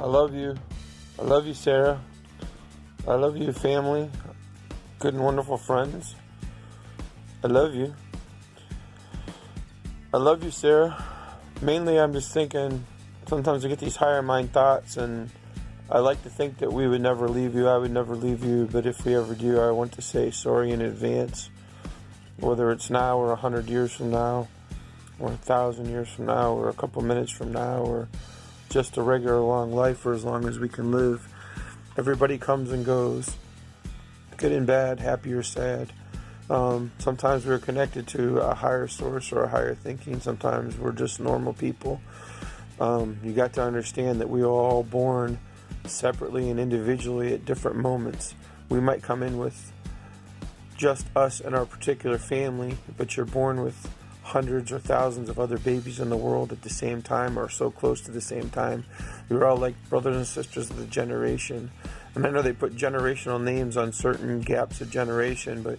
I love you. I love you, Sarah. I love you, family. Good and wonderful friends. I love you. I love you, Sarah. Mainly, I'm just thinking, sometimes I get these higher mind thoughts, and I like to think that we would never leave you. I would never leave you, but if we ever do, I want to say sorry in advance. Whether it's now or 100 years from now, or 1,000 years from now, or a couple minutes from now, or just a regular long life for as long as we can live. Everybody comes and goes, good and bad, happy or sad. Sometimes we're connected to a higher source or a higher thinking. Sometimes we're just normal people. You got to understand that we are all born separately and individually at different moments. We might come in with just us and our particular family, but you're born with hundreds or thousands of other babies in the world at the same time, or so close to the same time. We're all like brothers and sisters of the generation. And I know they put generational names on certain gaps of generation, but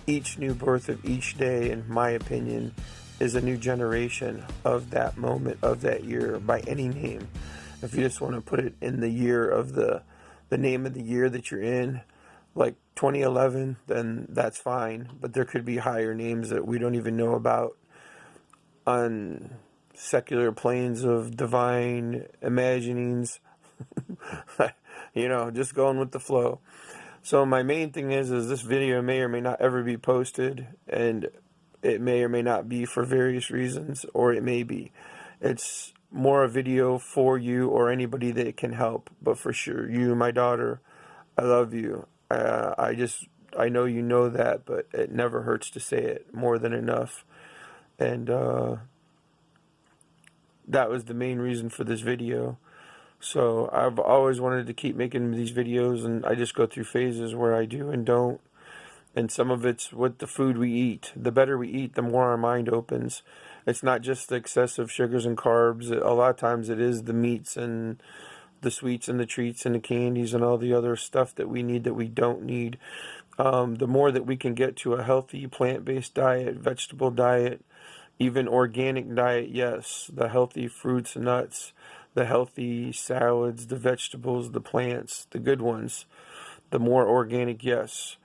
each new birth of each day, in my opinion, is a new generation of that moment, of that year, by any name. If you just want to put it in the year of the name of the year that you're in, like 2011, then that's fine. But there could be higher names that we don't even know about on secular planes of divine imaginings. Just going with the flow. So my main thing is this video may or may not ever be posted, and it may or may not be for various reasons, or it may be. It's more a video for you or anybody that it can help, but for sure, you, my daughter, I love you. I know you know that, but it never hurts to say it more than enough. And that was the main reason for this video. So I've always wanted to keep making these videos, and I just go through phases where I do and don't. And some of it's with the food we eat. The better we eat, the more our mind opens. It's not just the excessive sugars and carbs. A lot of times it is the meats and the sweets and the treats and the candies and all the other stuff that we need that we don't need. The more that we can get to a healthy plant-based diet, vegetable diet, even organic diet, yes, the healthy fruits and nuts, the healthy salads, the vegetables, the plants, the good ones, the more organic, yes.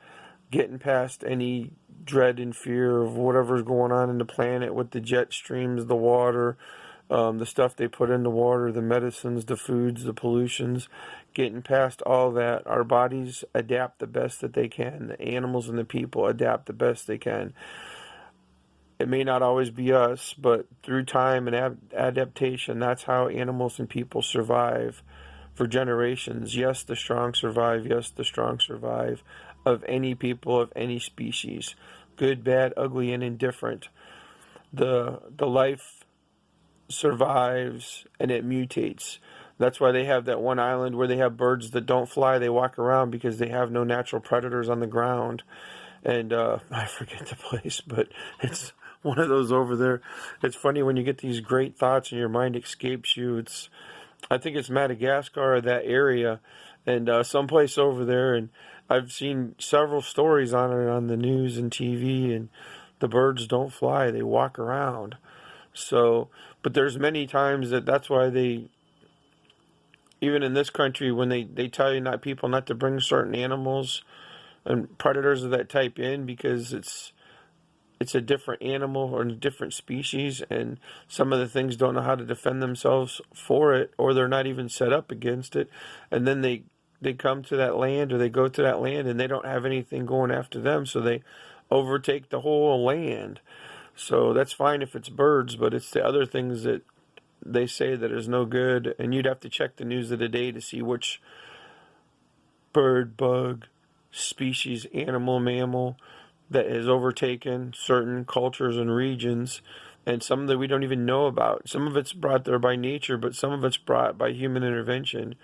Getting past any dread and fear of whatever's going on in the planet with the jet streams, the water, the stuff they put in the water, the medicines, the foods, the pollutions. Getting past all that, our bodies adapt the best that they can. The animals and the people adapt the best they can. It may not always be us, but through time and adaptation, that's how animals and people survive for generations. Yes, the strong survive. Yes, the strong survive. Of any people, of any species. Good, bad, ugly, and indifferent. The life survives and it mutates. That's why they have that one island where they have birds that don't fly. They walk around because they have no natural predators on the ground. And I forget the place, but it's one of those over there. It's funny when you get these great thoughts and your mind escapes you. I think it's Madagascar or that area, and someplace over there. And I've seen several stories on it on the news and TV, and the birds don't fly. They walk around. So, but there's many times that's why even in this country, when they tell you people not to bring certain animals and predators of that type in, because it's a different animal or a different species, and some of the things don't know how to defend themselves for it, or they're not even set up against it, and then they come to that land, or they go to that land, and they don't have anything going after them, so they overtake the whole land. So that's fine if it's birds, but it's the other things that they say that is no good, and you'd have to check the news of the day to see which bird, bug, species, animal, mammal that has overtaken certain cultures and regions, and some that we don't even know about. Some of it's brought there by nature, but some of it's brought by human intervention,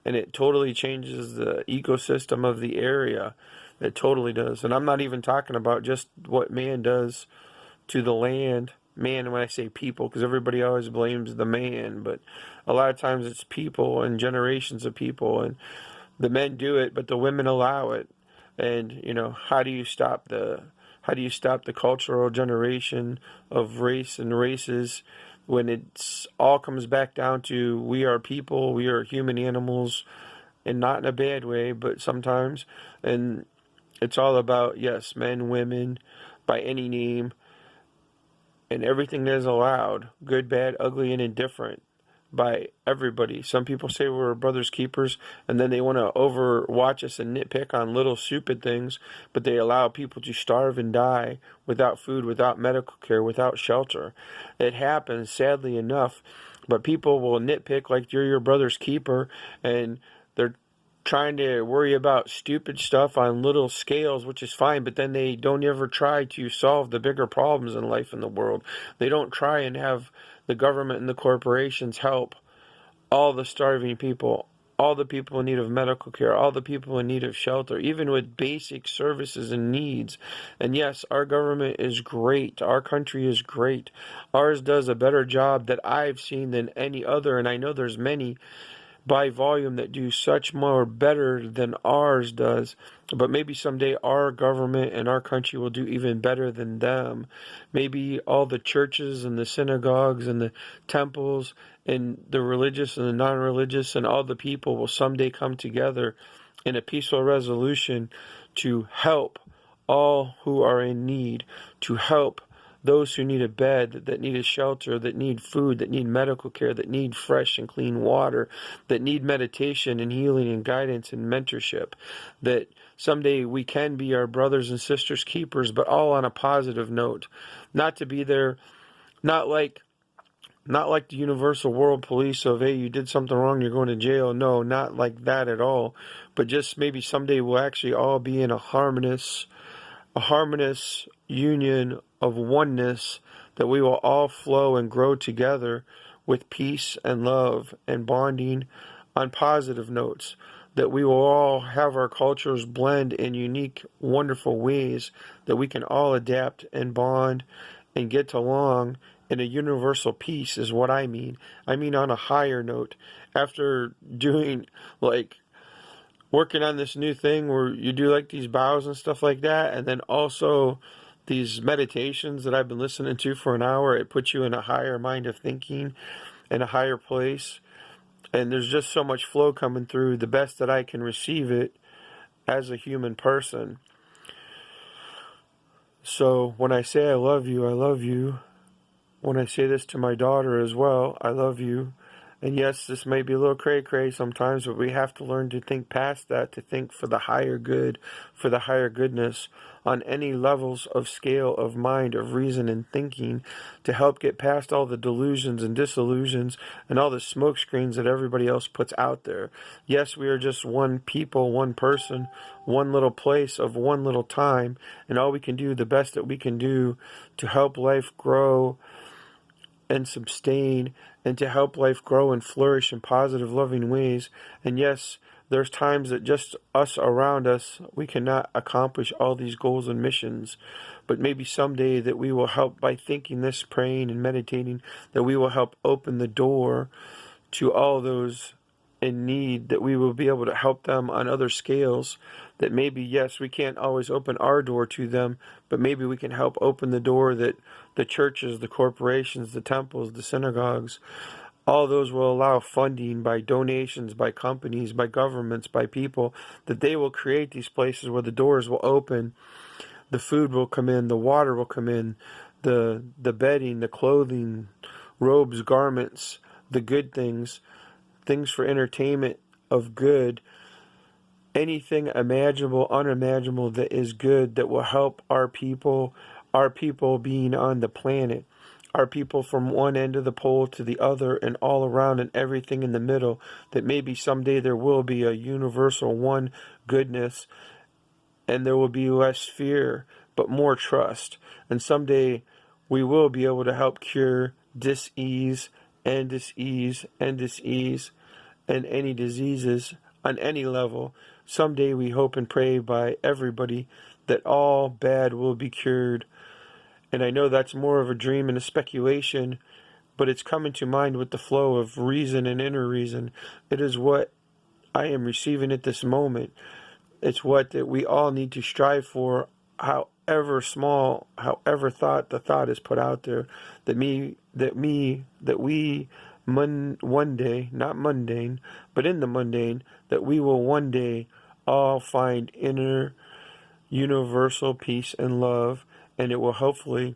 and it totally changes the ecosystem of the area. It totally does. And I'm not even talking about just what man does to the land. Man, when I say people, because everybody always blames the man, but a lot of times it's people and generations of people, and the men do it, but the women allow it. And how do you stop the cultural generation of race and races when it's all comes back down to we are people, we are human animals, and not in a bad way, but sometimes, and it's all about, yes, men, women, by any name, and everything that is allowed, good, bad, ugly, and indifferent, by everybody. Some people say we're brothers keepers, and then they want to overwatch us and nitpick on little stupid things, but they allow people to starve and die without food, without medical care, without shelter. It happens, sadly enough, but people will nitpick like you're your brother's keeper, and they're trying to worry about stupid stuff on little scales, which is fine, but then they don't ever try to solve the bigger problems in life in the world. They don't try and have the government and the corporations help all the starving people, all the people in need of medical care, all the people in need of shelter, even with basic services and needs. And yes, our government is great. Our country is great. Ours does a better job that I've seen than any other, and I know there's many by volume that do such more better than ours does. But maybe someday our government and our country will do even better than them. Maybe all the churches and the synagogues and the temples and the religious and the non-religious and all the people will someday come together in a peaceful resolution to help all who are in need, to help those who need a bed, that need a shelter, that need food, that need medical care, that need fresh and clean water, that need meditation and healing and guidance and mentorship, that someday we can be our brothers and sisters keepers, but all on a positive note. Not to be there, not like the universal world police of, hey, you did something wrong, you're going to jail. No, not like that at all. But just maybe someday we'll actually all be in a harmonious union of oneness, that we will all flow and grow together with peace and love and bonding on positive notes, that we will all have our cultures blend in unique, wonderful ways, that we can all adapt and bond and get along in a universal peace is what I mean. I mean on a higher note. After doing working on this new thing where you do like these bows and stuff like that, and then also these meditations that I've been listening to for an hour, it puts you in a higher mind of thinking, in a higher place, and there's just so much flow coming through, the best that I can receive it as a human person. So when I say I love you, I love you. When I say this to my daughter as well, I love you. And yes, this may be a little cray-cray sometimes, but we have to learn to think past that, to think for the higher good, for the higher goodness, on any levels of scale of mind, of reason and thinking, to help get past all the delusions and disillusions and all the smoke screens that everybody else puts out there. Yes, we are just one people, one person, one little place of one little time, and all we can do, the best that we can do to help life grow and sustain, and to help life grow and flourish in positive, loving ways. And yes, there's times that just us around us, we cannot accomplish all these goals and missions. But maybe someday that we will help, by thinking this, praying and meditating, that we will help open the door to all those in need, that we will be able to help them on other scales, that maybe, yes, we can't always open our door to them, but maybe we can help open the door that the churches, the corporations, the temples, the synagogues, all those will allow funding by donations, by companies, by governments, by people, that they will create these places where the doors will open, the food will come in, the water will come in, the bedding, the clothing, robes, garments, the good things for entertainment of good, anything imaginable, unimaginable that is good, that will help our people being on the planet, our people from one end of the pole to the other and all around and everything in the middle, that maybe someday there will be a universal one goodness, and there will be less fear, but more trust. And someday we will be able to help cure dis-ease and dis-ease and dis-ease and any diseases on any level. Someday we hope and pray by everybody that all bad will be cured. And I know that's more of a dream and a speculation, but it's coming to mind with the flow of reason and inner reason. It is what I am receiving at this moment. It's what that we all need to strive for however small, however the thought is put out there, that we one day, not mundane, but in the mundane, that we will one day all find inner universal peace and love, and it will hopefully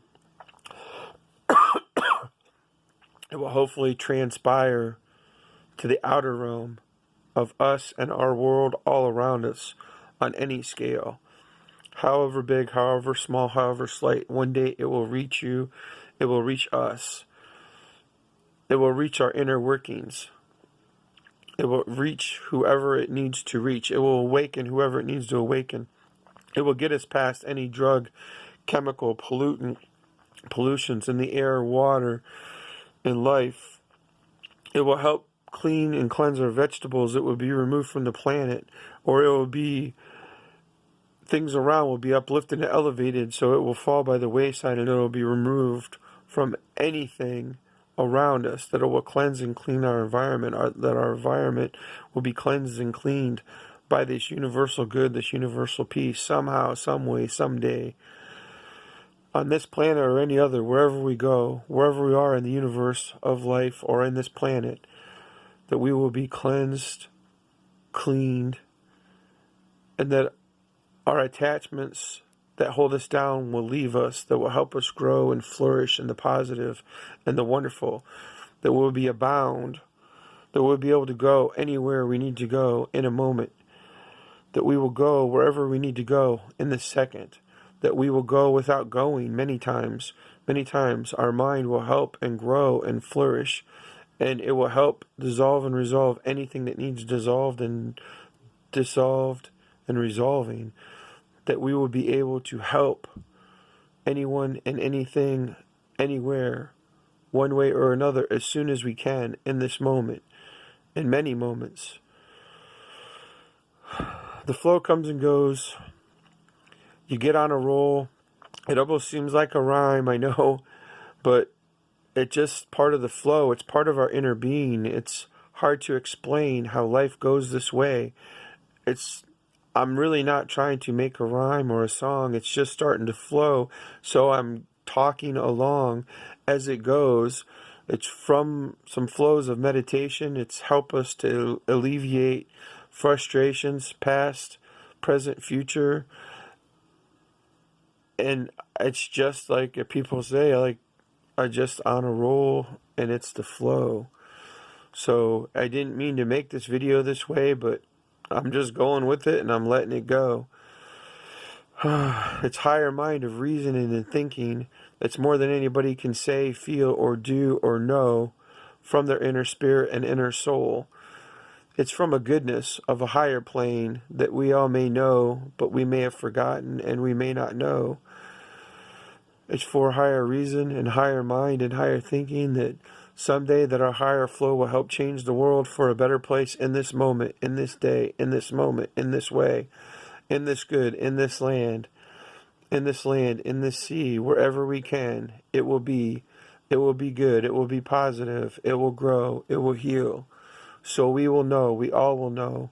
transpire to the outer realm of us and our world all around us on any scale. However big, however small, however slight, one day it will reach you, it will reach us. It will reach our inner workings. It will reach whoever it needs to reach. It will awaken whoever it needs to awaken. It will get us past any drug, chemical, pollutions in the air, water, and life. It will help clean and cleanse our vegetables. It will be removed from the planet, or it will be, things around will be uplifted and elevated, so it will fall by the wayside, and it will be removed from anything around us, that it will cleanse and clean our environment, that our environment will be cleansed and cleaned by this universal good, this universal peace, somehow, some way, someday, on this planet or any other, wherever we go, wherever we are in the universe of life or in this planet, that we will be cleansed, cleaned, and that our attachments that hold us down will leave us, that will help us grow and flourish in the positive and the wonderful, that we'll be abound, that we'll be able to go anywhere we need to go in a moment, that we will go wherever we need to go in the second, that we will go without going many times. Many times our mind will help and grow and flourish, and it will help dissolve and resolve anything that needs dissolved and resolving, that we will be able to help anyone and anything, anywhere, one way or another, as soon as we can in this moment, in many moments. The flow comes and goes. You get on a roll. It almost seems like a rhyme, I know, but it's just part of the flow. It's part of our inner being. It's hard to explain how life goes this way. I'm really not trying to make a rhyme or a song. It's just starting to flow. So I'm talking along as it goes. It's from some flows of meditation. It's help us to alleviate frustrations, past, present, future. And it's just like people say, I just on a roll, and it's the flow. So I didn't mean to make this video this way, but I'm just going with it and I'm letting it go. It's higher mind of reasoning and thinking. It's more than anybody can say, feel, or do, or know from their inner spirit and inner soul. It's from a goodness of a higher plane that we all may know, but we may have forgotten and we may not know. It's for higher reason and higher mind and higher thinking, that someday that our higher flow will help change the world for a better place in this moment, in this day, in this moment, in this way, in this good, in this land, in this sea, wherever we can. It will be good, it will be positive, it will grow, it will heal. So we will know, we all will know.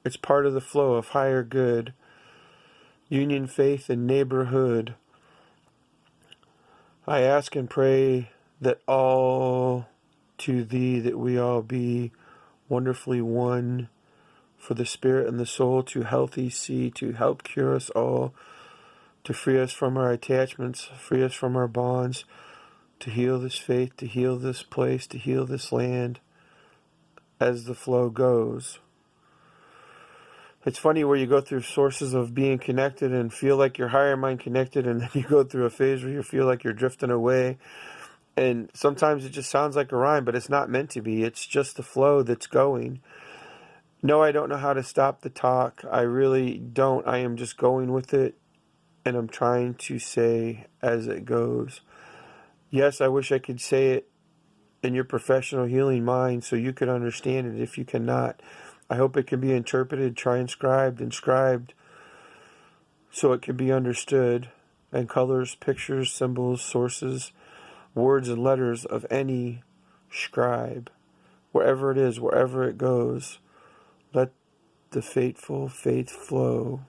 It's part of the flow of higher good, union, faith, and neighborhood. I ask and pray that all to thee, that we all be wonderfully one, for the spirit and the soul to healthy see, to help cure us all, to free us from our attachments, free us from our bonds, to heal this faith, to heal this place, to heal this land, as the flow goes. It's funny where you go through sources of being connected and feel like your higher mind connected, and then you go through a phase where you feel like you're drifting away. And sometimes it just sounds like a rhyme, but it's not meant to be. It's just the flow that's going. No, I don't know how to stop the talk. I really don't. I am just going with it, and I'm trying to say as it goes. Yes, I wish I could say it in your professional healing mind so you could understand it. If you cannot, I hope it can be interpreted, inscribed, so it can be understood, and colors, pictures, symbols, sources, words and letters of any scribe, wherever it is, wherever it goes. Let the fateful faith flow.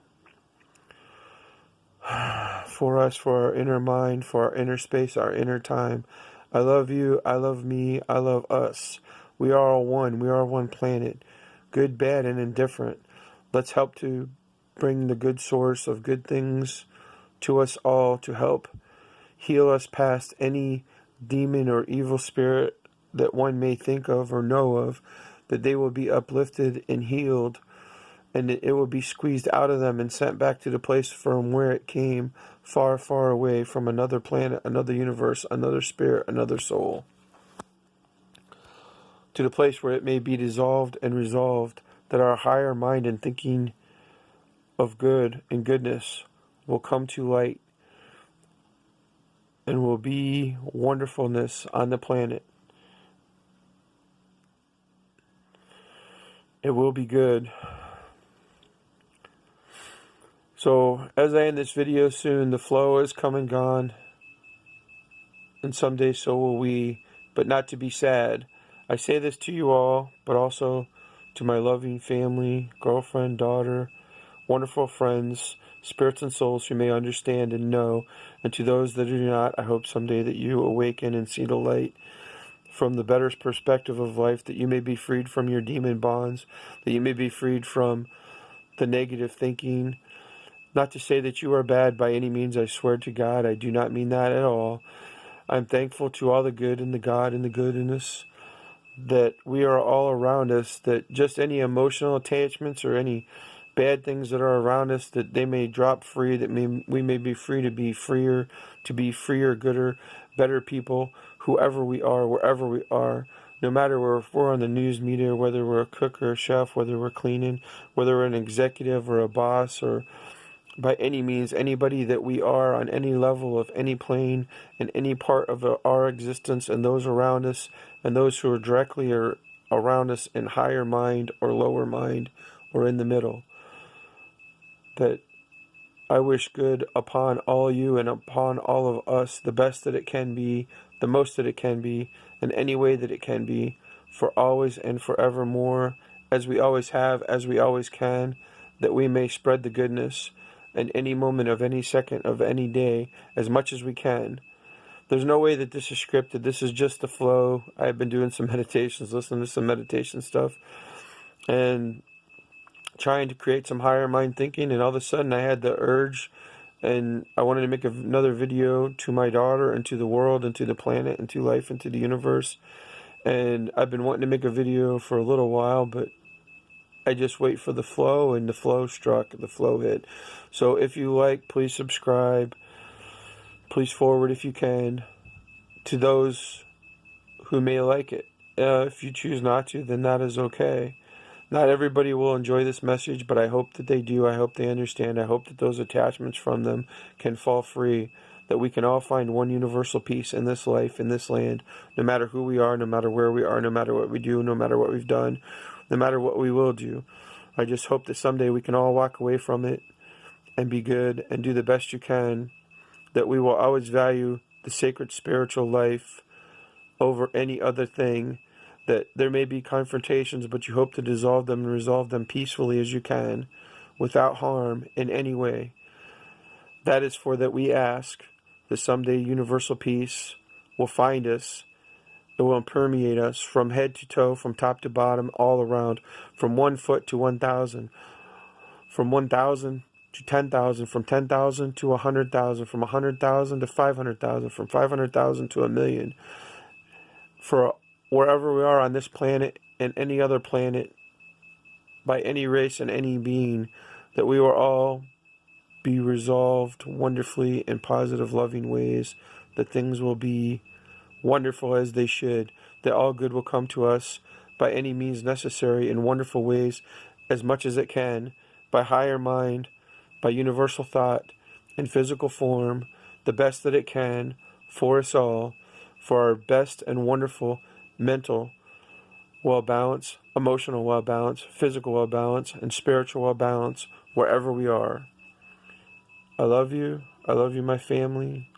for us, for our inner mind, for our inner space, our inner time. I love you, I love me, I love us. We are all one, we are one planet, good, bad, and indifferent. Let's help to bring the good source of good things to us all to help heal us past any demon or evil spirit that one may think of or know of, that they will be uplifted and healed, and it will be squeezed out of them and sent back to the place from where it came, far, far away from another planet, another universe, another spirit, another soul, to the place where it may be dissolved and resolved, that our higher mind and thinking of good and goodness will come to light and will be wonderfulness on the planet. It will be good. So, as I end this video soon, the flow is come and gone, and someday so will we, but not to be sad. I say this to you all, but also to my loving family, girlfriend, daughter, wonderful friends, spirits and souls who may understand and know, and to those that do not, I hope someday that you awaken and see the light from the better perspective of life, that you may be freed from your demon bonds, that you may be freed from the negative thinking. Not to say that you are bad by any means, I swear to God, I do not mean that at all. I'm thankful to all the good and the God and the goodness that we are all around us, that just any emotional attachments or any bad things that are around us, that they may drop free, that we may be free to be freer, gooder, better people, whoever we are, wherever we are, no matter if we're on the news media, whether we're a cook or a chef, whether we're cleaning, whether we're an executive or a boss, or by any means, anybody that we are on any level of any plane, in any part of our existence, and those around us, and those who are directly around us in higher mind or lower mind or in the middle, that I wish good upon all you and upon all of us, the best that it can be, the most that it can be, in any way that it can be, for always and forevermore, as we always have, as we always can, that we may spread the goodness in any moment of any second of any day, as much as we can. There's no way that this is scripted. This is just the flow. I've been doing some meditations, listening to some meditation stuff, and trying to create some higher mind thinking, and all of a sudden I had the urge, and I wanted to make another video to my daughter and to the world and to the planet and to life and to the universe. And I've been wanting to make a video for a little while, but I just wait for the flow, and the flow struck, the flow hit. So if you like, please subscribe. Please forward if you can to those who may like it. If you choose not to, then that is okay. Not everybody will enjoy this message, but I hope that they do. I hope they understand. I hope that those attachments from them can fall free, that we can all find one universal peace in this life, in this land, no matter who we are, no matter where we are, no matter what we do, no matter what we've done, no matter what we will do. I just hope that someday we can all walk away from it and be good and do the best you can, that we will always value the sacred spiritual life over any other thing, that there may be confrontations, but you hope to dissolve them and resolve them peacefully as you can, without harm in any way. That is for that we ask that someday universal peace will find us. It will permeate us from head to toe, from top to bottom, all around, from 1 foot to 1,000, from 1,000 to 10,000, from 10,000 to 100,000, from 100,000 to 500,000, from 500,000 to 1,000,000. For wherever we are on this planet and any other planet, by any race and any being, that we will all be resolved wonderfully in positive, loving ways, that things will be wonderful as they should, that all good will come to us by any means necessary in wonderful ways, as much as it can, by higher mind, by universal thought, in physical form, the best that it can, for us all, for our best and wonderful mental well-balance, emotional well-balance, physical well-balance, and spiritual well-balance, wherever we are. I love you, my family.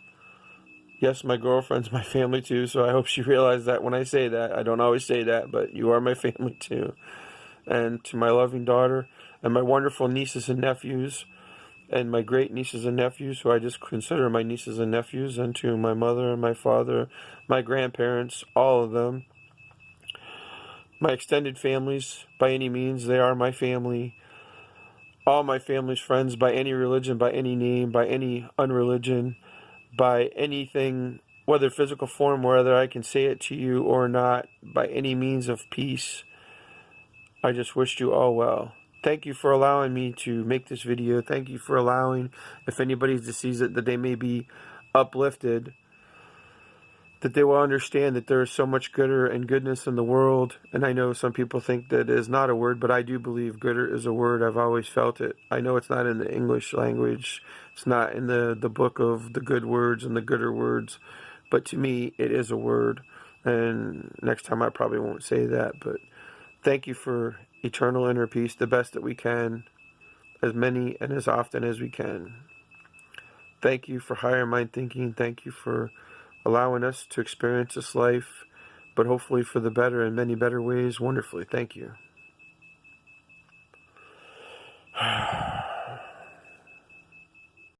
Yes, my girlfriend's my family too, so I hope she realized that when I say that. I don't always say that, but you are my family too. And to my loving daughter and my wonderful nieces and nephews, and my great nieces and nephews, who I just consider my nieces and nephews, and to my mother and my father, my grandparents, all of them. My extended families, by any means, they are my family. All my family's friends, by any religion, by any name, by any unreligion, by anything, whether physical form, whether I can say it to you or not, by any means of peace. I just wished you all well. Thank you for allowing me to make this video. Thank you for allowing, if anybody's to sees it, that they may be uplifted, that they will understand that there is so much gooder and goodness in the world. And I know some people think that it is not a word, but I do believe gooder is a word. I've always felt it. I know it's not in the English language. It's not in the book of the good words and the gooder words. But to me, it is a word. And next time I probably won't say that, but thank you for eternal inner peace, the best that we can, as many and as often as we can. Thank you for higher mind thinking. Thank you for allowing us to experience this life, but hopefully for the better in many better ways, wonderfully. Thank you.